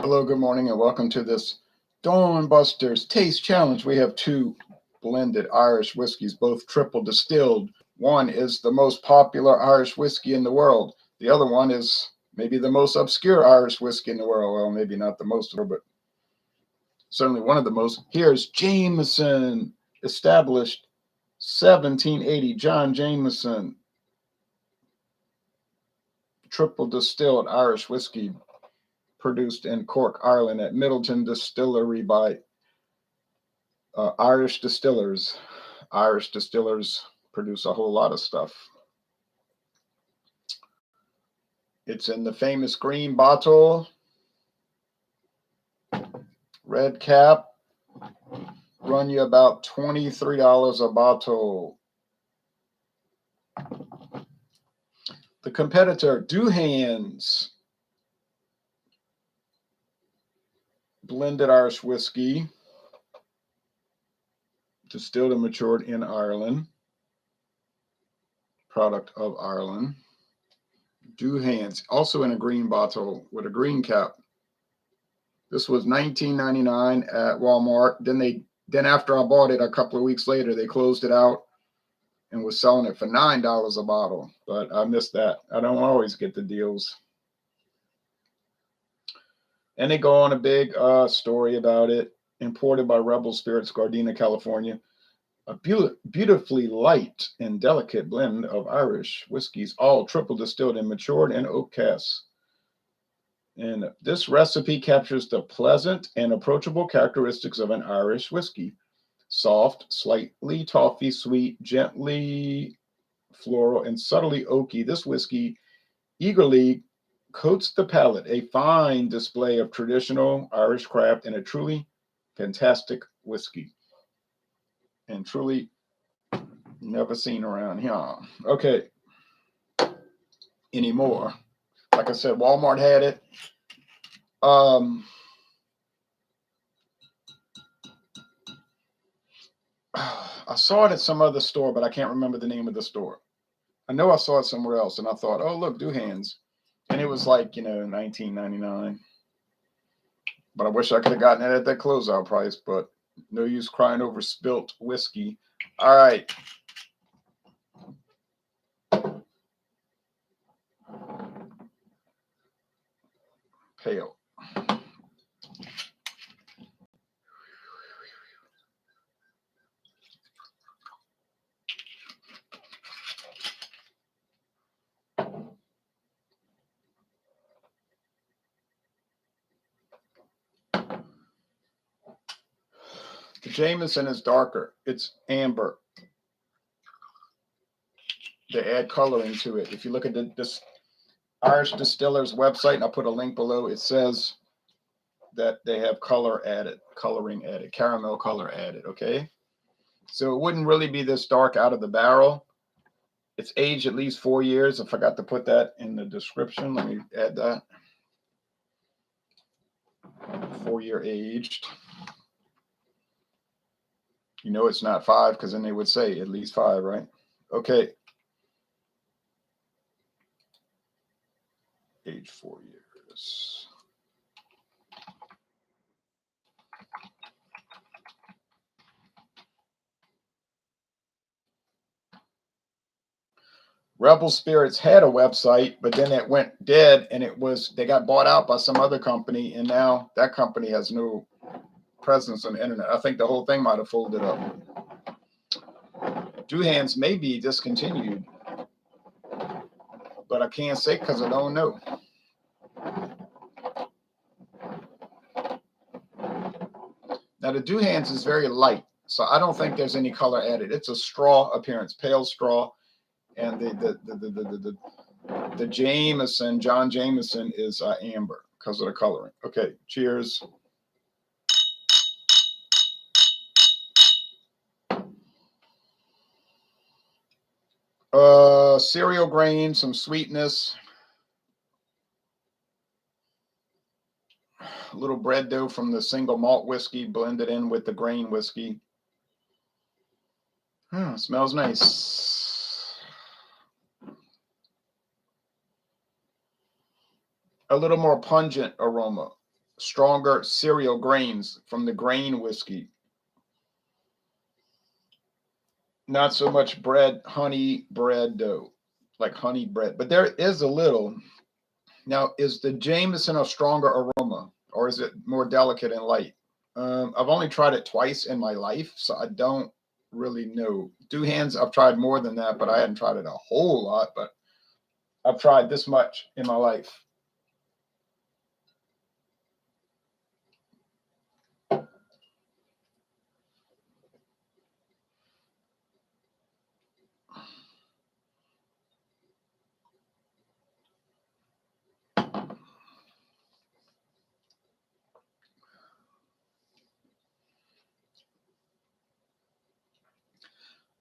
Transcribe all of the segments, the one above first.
Hello, good morning, and welcome to this Dawn Busters Taste Challenge. We have two blended Irish whiskeys, both triple distilled. One is the most popular Irish whiskey in the world. The other one is maybe the most obscure Irish whiskey in the world. Well, maybe not the most, but certainly one of the most. Here's Jameson, established 1780. John Jameson, triple distilled Irish whiskey, produced in Cork, Ireland at Middleton Distillery by Irish Distillers. Irish Distillers produce a whole lot of stuff. It's in the famous green bottle, red cap, run you about $23 a bottle. The competitor, Douhans, blended Irish whiskey, distilled and matured in Ireland, product of Ireland. Douhans, also in a green bottle with a green cap. This was $19.99 at Walmart. Then after I bought it a couple of weeks later, they closed it out and was selling it for $9 a bottle. But I missed that. I don't always get the deals. And they go on a big story about it. Imported by Rebel Spirits, Gardena, California. A beautifully light and delicate blend of Irish whiskeys, all triple distilled and matured in oak casks. And this recipe captures the pleasant and approachable characteristics of an Irish whiskey. Soft, slightly toffee sweet, gently floral, and subtly oaky. This whiskey eagerly coats the palate, a fine display of traditional Irish craft and a truly fantastic whiskey. And truly never seen around here. Okay. Anymore. Like I said, Walmart had it. I saw it at some other store, but I can't remember the name of the store. I know I saw it somewhere else, and I thought, oh, look, Douhans. And it was like, $19.99. But I wish I could have gotten it at that closeout price, but no use crying over spilt whiskey. All right. Pale. The Jameson is darker. It's amber. They add coloring to it. If you look at this Irish Distillers website, and I'll put a link below, it says that they have coloring added, caramel color added, okay? So it wouldn't really be this dark out of the barrel. It's aged at least 4 years. I forgot to put that in the description. Let me add that. 4-year aged. You know it's not 5 because then they would say at least 5, right? Okay. Age 4 years. Rebel Spirits had a website, but then it went dead, and they got bought out by some other company, and now that company has no presence on the internet. I think the whole thing might have folded up. Douhans may be discontinued, but I can't say because I don't know. Now the Douhans is very light, so I don't think there's any color added. It's a straw appearance, pale straw, and the Jameson, John Jameson, is amber because of the coloring. Okay, cheers. Cereal grain, some sweetness, a little bread dough from the single malt whiskey blended in with the grain whiskey. Smells nice. A little more pungent aroma. stronger cereal grains from the grain whiskey. Not so much bread, honey bread dough, like honey bread. But there is a little. Now, is the Jameson a stronger aroma, or is it more delicate and light? I've only tried it twice in my life, so I don't really know. Douhans, I've tried more than that, but I hadn't tried it a whole lot. But I've tried this much in my life.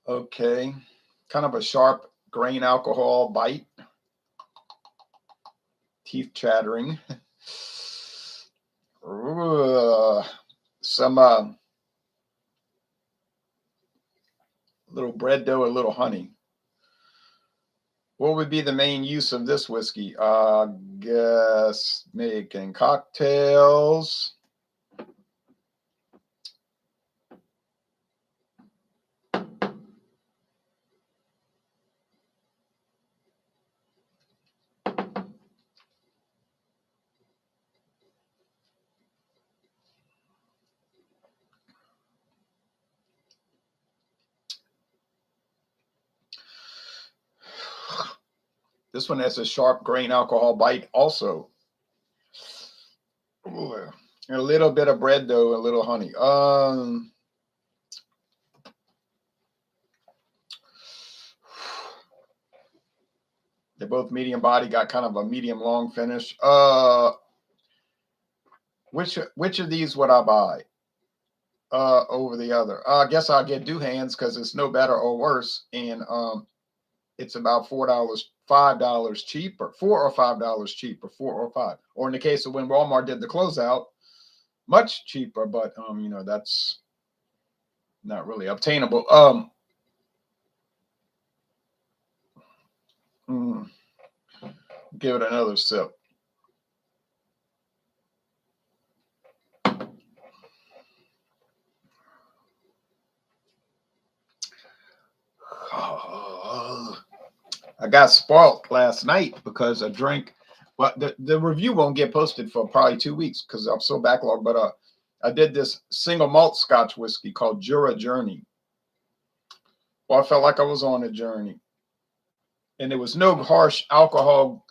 Okay, kind of a sharp grain alcohol bite, teeth chattering. Some little bread dough, a little honey. What would be the main use of this whiskey? Guess making cocktails. This one has a sharp grain alcohol bite also. Ooh, a little bit of bread dough, a little honey. They're both medium body, got kind of a medium long finish. Which of these would I buy over the other? I guess I'll get Douhans because it's no better or worse, and it's about $5 cheaper, $4 or $5 cheaper, 4 or 5. Or in the case of when Walmart did the closeout, much cheaper, but that's not really obtainable. Give it another sip. I got spoiled last night because I drank. Well, the review won't get posted for probably 2 weeks because I'm so backlogged. But I did this single malt Scotch whiskey called Jura Journey. Well, I felt like I was on a journey, and there was no harsh alcohol.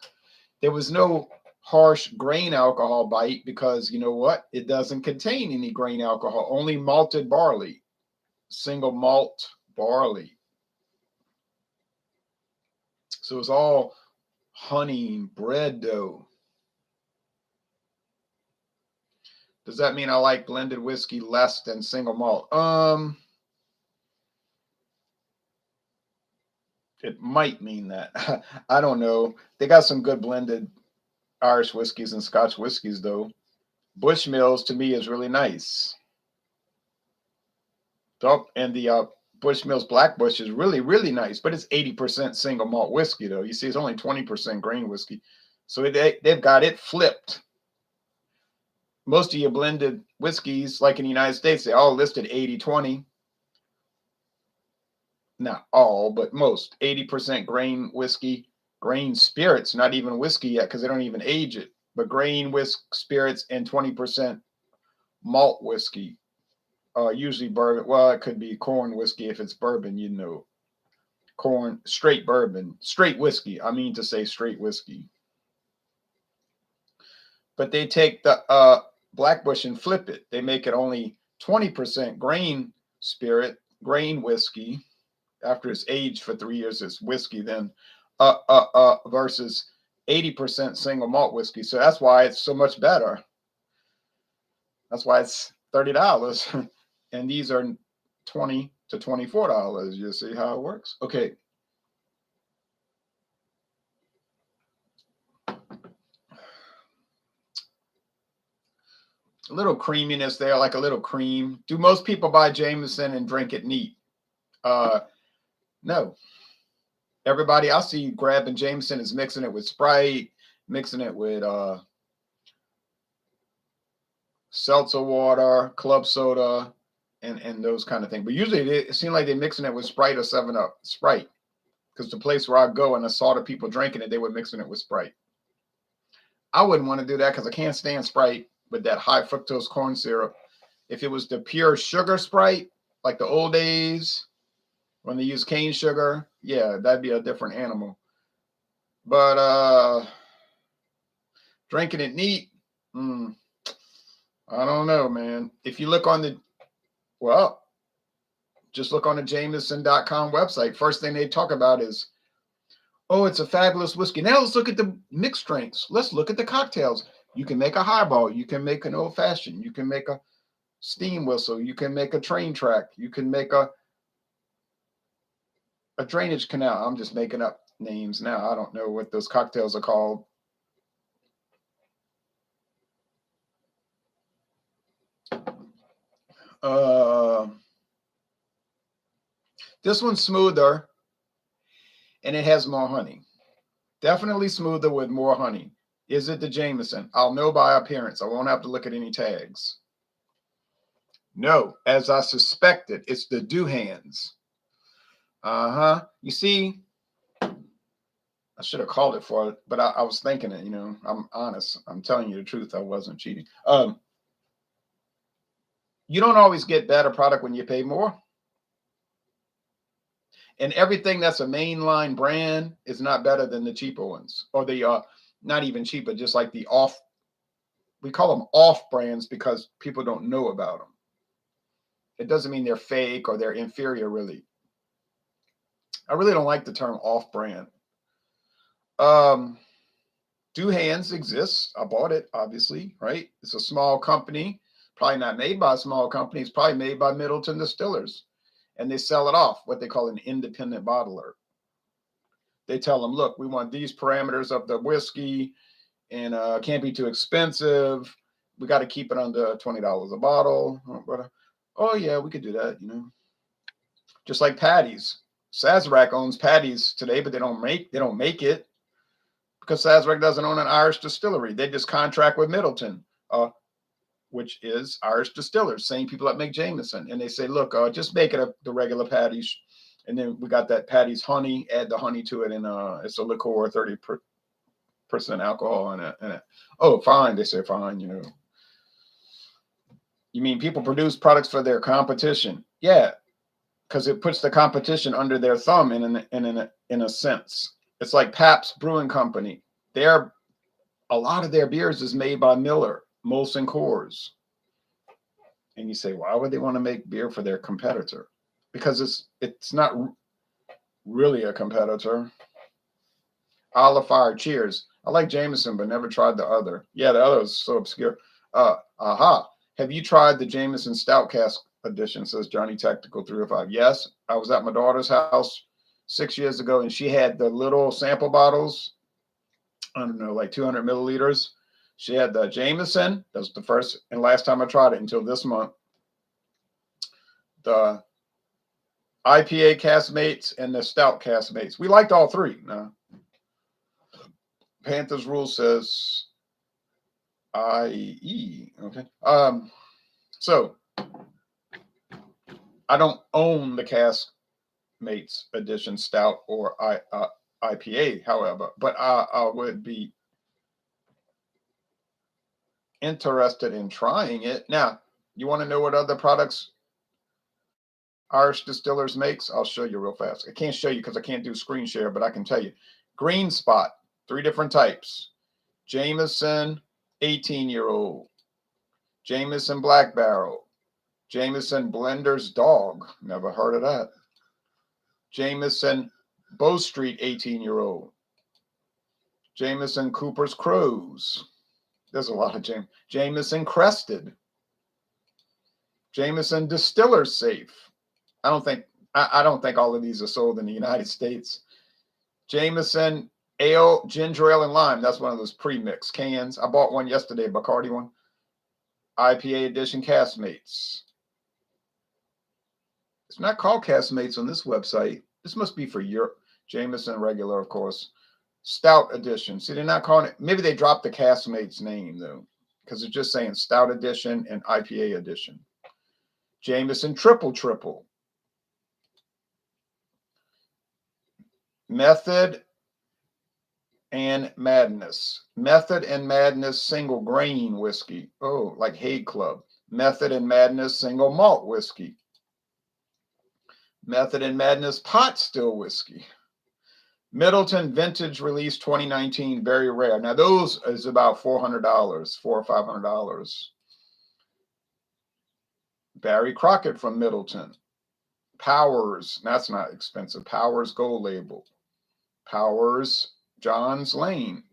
There was no harsh grain alcohol bite because you know what? It doesn't contain any grain alcohol. Only malted barley, single malt barley. So it's all honey, bread dough. Does that mean I like blended whiskey less than single malt? It might mean that. I don't know. They got some good blended Irish whiskeys and Scotch whiskeys, though. Bushmills to me is really nice. And the Bushmills Black Bush is really, really nice, but it's 80% single malt whiskey, though. You see, it's only 20% grain whiskey. So they've got it flipped. Most of your blended whiskeys, like in the United States, they all listed 80-20. Not all, but most. 80% grain whiskey, grain spirits, not even whiskey yet because they don't even age it, but grain spirits and 20% malt whiskey. Usually bourbon. Well, it could be corn whiskey if it's bourbon, corn, straight bourbon, straight whiskey. I mean to say straight whiskey. But they take the Blackbush and flip it. They make it only 20% grain spirit, grain whiskey. After it's aged for 3 years, it's whiskey then, versus 80% single malt whiskey. So that's why it's so much better. That's why it's $30, and these are $20 to $24. You see how it works? Okay. A little creaminess there, like a little cream. Do most people buy Jameson and drink it neat? No. Everybody I see grabbing Jameson is mixing it with Sprite, mixing it with seltzer water, club soda, and those kind of things. But usually it seems like they're mixing it with Sprite or 7-Up. Sprite. Because the place where I go and I saw the people drinking it, they were mixing it with Sprite. I wouldn't want to do that because I can't stand Sprite with that high fructose corn syrup. If it was the pure sugar Sprite, like the old days when they used cane sugar, yeah, that'd be a different animal. But drinking it neat, I don't know, man. If you look on just look on the Jameson.com website. First thing they talk about is, oh, it's a fabulous whiskey. Now let's look at the mixed drinks. Let's look at the cocktails. You can make a highball. You can make an old fashioned. You can make a steam whistle. You can make a train track. You can make a drainage canal. I'm just making up names now. I don't know what those cocktails are called. This one's smoother and it has more honey. Definitely smoother with more honey. Is it the Jameson? I'll know by appearance. I won't have to look at any tags. No, as I suspected, it's the Douhans. You see, I should have called it for it, but I was thinking it, I'm honest. I'm telling you the truth. I wasn't cheating. You don't always get better product when you pay more. And everything that's a mainline brand is not better than the cheaper ones, or the not even cheaper, just like the off. We call them off brands because people don't know about them. It doesn't mean they're fake or they're inferior, really. I really don't like the term off brand. Douhans exists. I bought it, obviously, right? It's a small company, probably not made by a small company. It's probably made by Middleton Distillers. And they sell it off, what they call an independent bottler. They tell them, look, we want these parameters of the whiskey and can't be too expensive. We got to keep it under $20 a bottle. Oh, yeah, we could do that, Just like Patty's. Sazerac owns Patty's today, but they don't make it because Sazerac doesn't own an Irish distillery. They just contract with Middleton, which is Irish Distillers, same people that make Jameson. And they say, look, just make it the regular Patty's. And then we got that Patty's honey, add the honey to it. And it's a liqueur, 30% alcohol in it. Oh, fine. They say, fine, You mean people produce products for their competition? Yeah, because it puts the competition under their thumb in a sense. It's like Pabst Brewing Company. A lot of their beers is made by Miller, Molson Coors. And you say, why would they want to make beer for their competitor? Because it's not really a competitor. Olive Fire, cheers. I like Jameson, but never tried the other. Yeah, the other is so obscure. Have you tried the Jameson Stout Cask edition, says Johnny Tactical 305. Yes, I was at my daughter's house 6 years ago, and she had the little sample bottles. I don't know, like 200 milliliters. She had the Jameson. That was the first and last time I tried it until this month. The IPA Castmates and the Stout Castmates. We liked all three. No. Panthers rule says IE. Okay. So I don't own the Castmates edition Stout or IPA, however, but I would be interested in trying it. Now, you want to know what other products Irish Distillers makes? I'll show you real fast. I can't show you because I can't do screen share, but I can tell you. Green Spot, 3 different types. Jameson, 18-year-old. Jameson Black Barrel. Jameson Blender's Dog. Never heard of that. Jameson Bow Street, 18-year-old. Jameson Cooper's Crows. There's a lot of Jameson Crested. Jameson Distiller's Safe. I don't think all of these are sold in the United States. Jameson Ale, Ginger Ale, and Lime. That's one of those pre-mix cans. I bought one yesterday, Bacardi one. IPA edition Castmates. It's not called Castmates on this website. This must be for Europe. Jameson regular, of course. Stout edition. See, they're not calling it. Maybe they dropped the Castmates name, though. because it's just saying stout edition and IPA edition. Jameson triple. Method and Madness. Method and Madness single grain whiskey. Oh, like Hague Club. Method and Madness single malt whiskey. Method and Madness pot still whiskey. Middleton Vintage Release 2019, very rare. Now those is about $400, $400 or $500. Barry Crockett from Middleton. Powers, that's not expensive. Powers Gold Label. Powers John's Lane.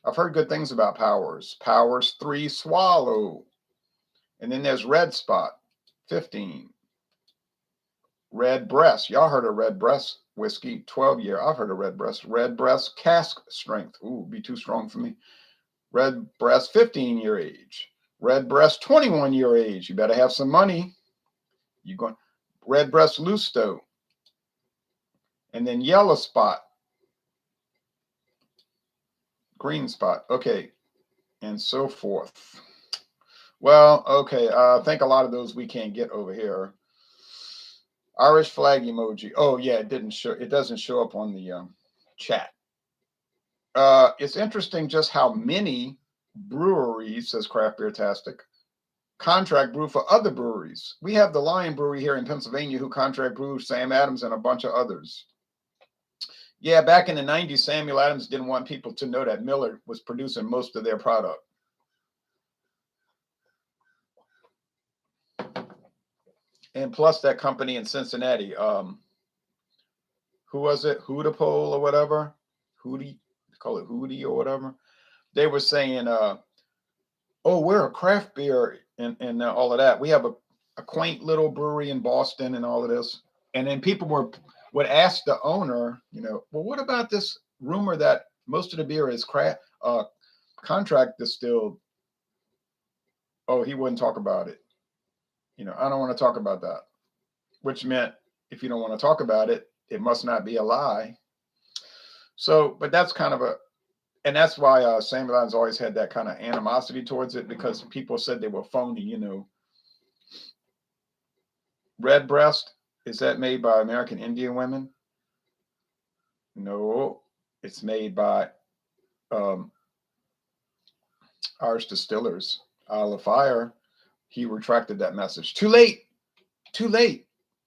I've heard good things about Powers. Powers 3 Swallow. And then there's Red Spot, 15. Red Breast. Y'all heard of Red Breast whiskey, 12-year. I've heard of Red Breast. Red Breast cask strength. Ooh, be too strong for me. Red Breast 15-year age. Red Breast 21-year age. You better have some money. You going Red Breast Lusto. And then Yellow Spot. Green Spot. Okay. And so forth. Well, okay. I think a lot of those we can't get over here. Irish flag emoji. Oh yeah, it didn't show. It doesn't show up on the chat. It's interesting just how many breweries, says Craft Beer Tastic, contract brew for other breweries. We have the Lion Brewery here in Pennsylvania who contract brew Sam Adams and a bunch of others. Yeah, back in the 90s, Samuel Adams didn't want people to know that Miller was producing most of their product. And plus that company in Cincinnati, who was it? Hootapole or whatever? Hootie, call it Hootie or whatever. They were saying, oh, we're a craft beer and all of that. We have a quaint little brewery in Boston and all of this. And then people would ask the owner, well, what about this rumor that most of the beer is contract distilled? Oh, he wouldn't talk about it. I don't want to talk about that, which meant if you don't want to talk about it, it must not be a lie. So, but that's kind of and that's why Samuel Adams always had that kind of animosity towards it, because people said they were phony, Red Breast, is that made by American Indian women? No, it's made by Irish Distillers. Isle of Fire. He retracted that message. Too late.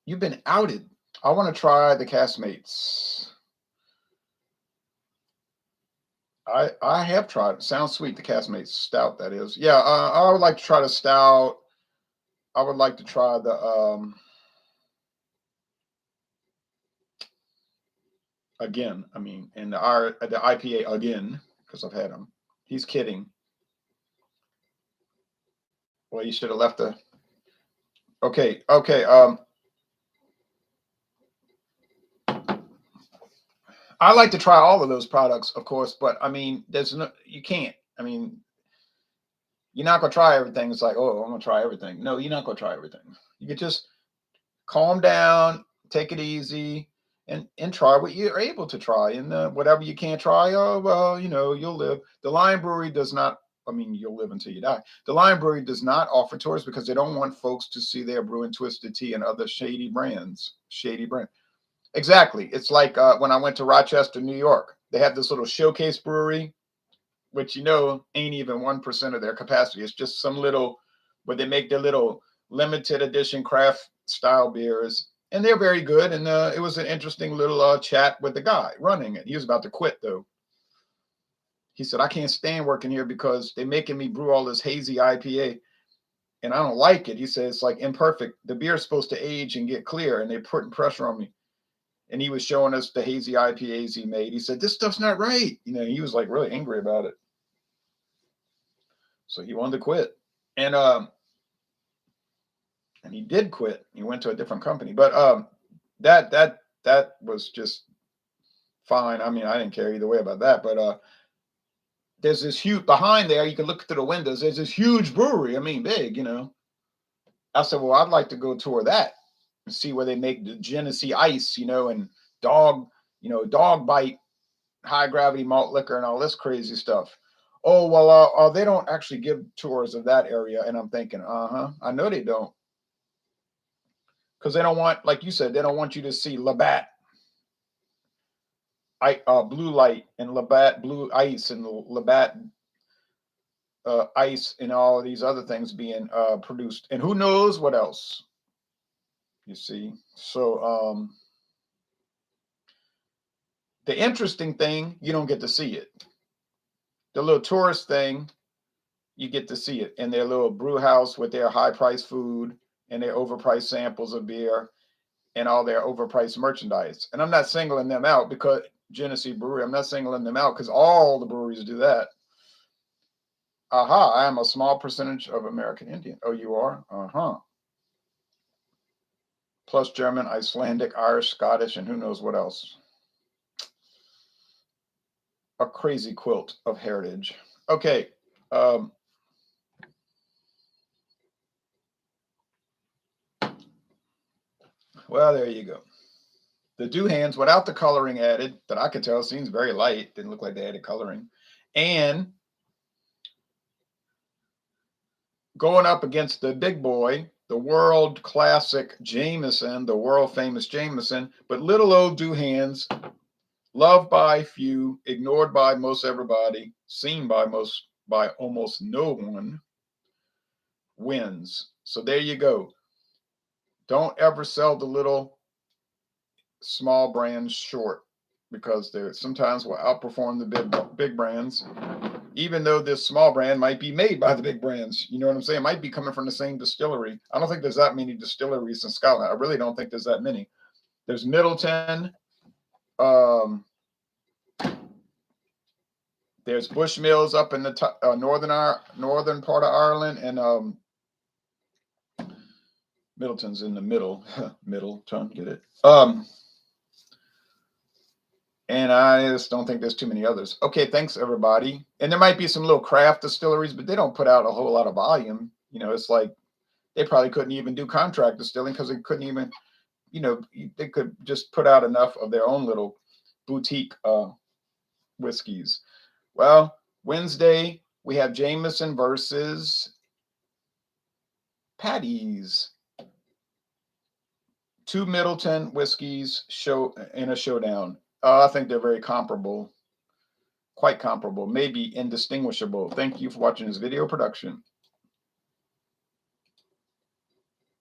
You've been outed. I want to try the Castmates. I have tried it. Sounds sweet, the Castmates stout, that is. Yeah, I would like to try the stout. I would like to try the again. I mean, and the IPA again, because I've had them. He's kidding. Well, you should have left the. Okay. I like to try all of those products, of course, but I mean, you can't. I mean, you're not gonna try everything. It's like, oh, I'm gonna try everything. No, you're not gonna try everything. You can just calm down, take it easy, and try what you're able to try. And whatever you can't try, oh well, you'll live. The Lion Brewery does not. I mean, you'll live until you die. The Lion Brewery does not offer tours because they don't want folks to see their brewing Twisted Tea and other shady brands. Exactly. It's like when I went to Rochester, New York. They have this little showcase brewery, which ain't even 1% of their capacity. It's just some little, where they make their little limited edition craft style beers, and they're very good. And it was an interesting little chat with the guy running it. He was about to quit though. He said, I can't stand working here because they're making me brew all this hazy IPA and I don't like it. He said, it's like imperfect. The beer's supposed to age and get clear, and they're putting pressure on me. And he was showing us the hazy IPAs he made. He said, this stuff's not right. He was like really angry about it. So he wanted to quit. And he did quit. He went to a different company. But that was just fine. I mean, I didn't care either way about that. But there's this huge behind there. You can look through the windows. There's this huge brewery. I mean, big, I said, well, I'd like to go tour that and see where they make the Genesee ice, and dog bite, high gravity malt liquor and all this crazy stuff. Oh, well, they don't actually give tours of that area. And I'm thinking, I know they don't. Because they don't want, like you said, they don't want you to see Labatt, blue light, and Labatt blue ice, and Labatt ice, and all of these other things being produced. And who knows what else, you see. So the interesting thing, you don't get to see it. The little tourist thing, you get to see it in their little brew house with their high priced food and their overpriced samples of beer and all their overpriced merchandise. And I'm not singling them out because Genesee Brewery, I'm not singling them out because all the breweries do that. Aha, I am a small percentage of American Indian. Oh, you are? Plus German, Icelandic, Irish, Scottish, and who knows what else. A crazy quilt of heritage. Okay. Well, there you go. The Douhans, without the coloring added, that I could tell, seems very light. Didn't look like they added coloring. And going up against the big boy, the world classic Jameson, the world famous Jameson, but little old Douhans, loved by few, ignored by most everybody, seen by almost no one, wins. So there you go. Don't ever sell the little small brands short, because they sometimes will outperform the big brands, even though this small brand might be made by the big brands. You know what I'm saying? It might be coming from the same distillery. I don't think there's that many distilleries in Scotland. I really don't think there's that many. There's Middleton. There's Bushmills up in the northern part of Ireland, and Middleton's in the middle. Middleton, get it? And I just don't think there's too many others. Okay, thanks everybody. And there might be some little craft distilleries, but they don't put out a whole lot of volume. You know, it's like they probably couldn't even do contract distilling because they couldn't even, they could just put out enough of their own little boutique whiskeys. Well, Wednesday we have Jameson versus Paddy's. Two Middleton whiskeys in a showdown. I think they're very comparable, quite comparable, maybe indistinguishable. Thank you for watching this video production.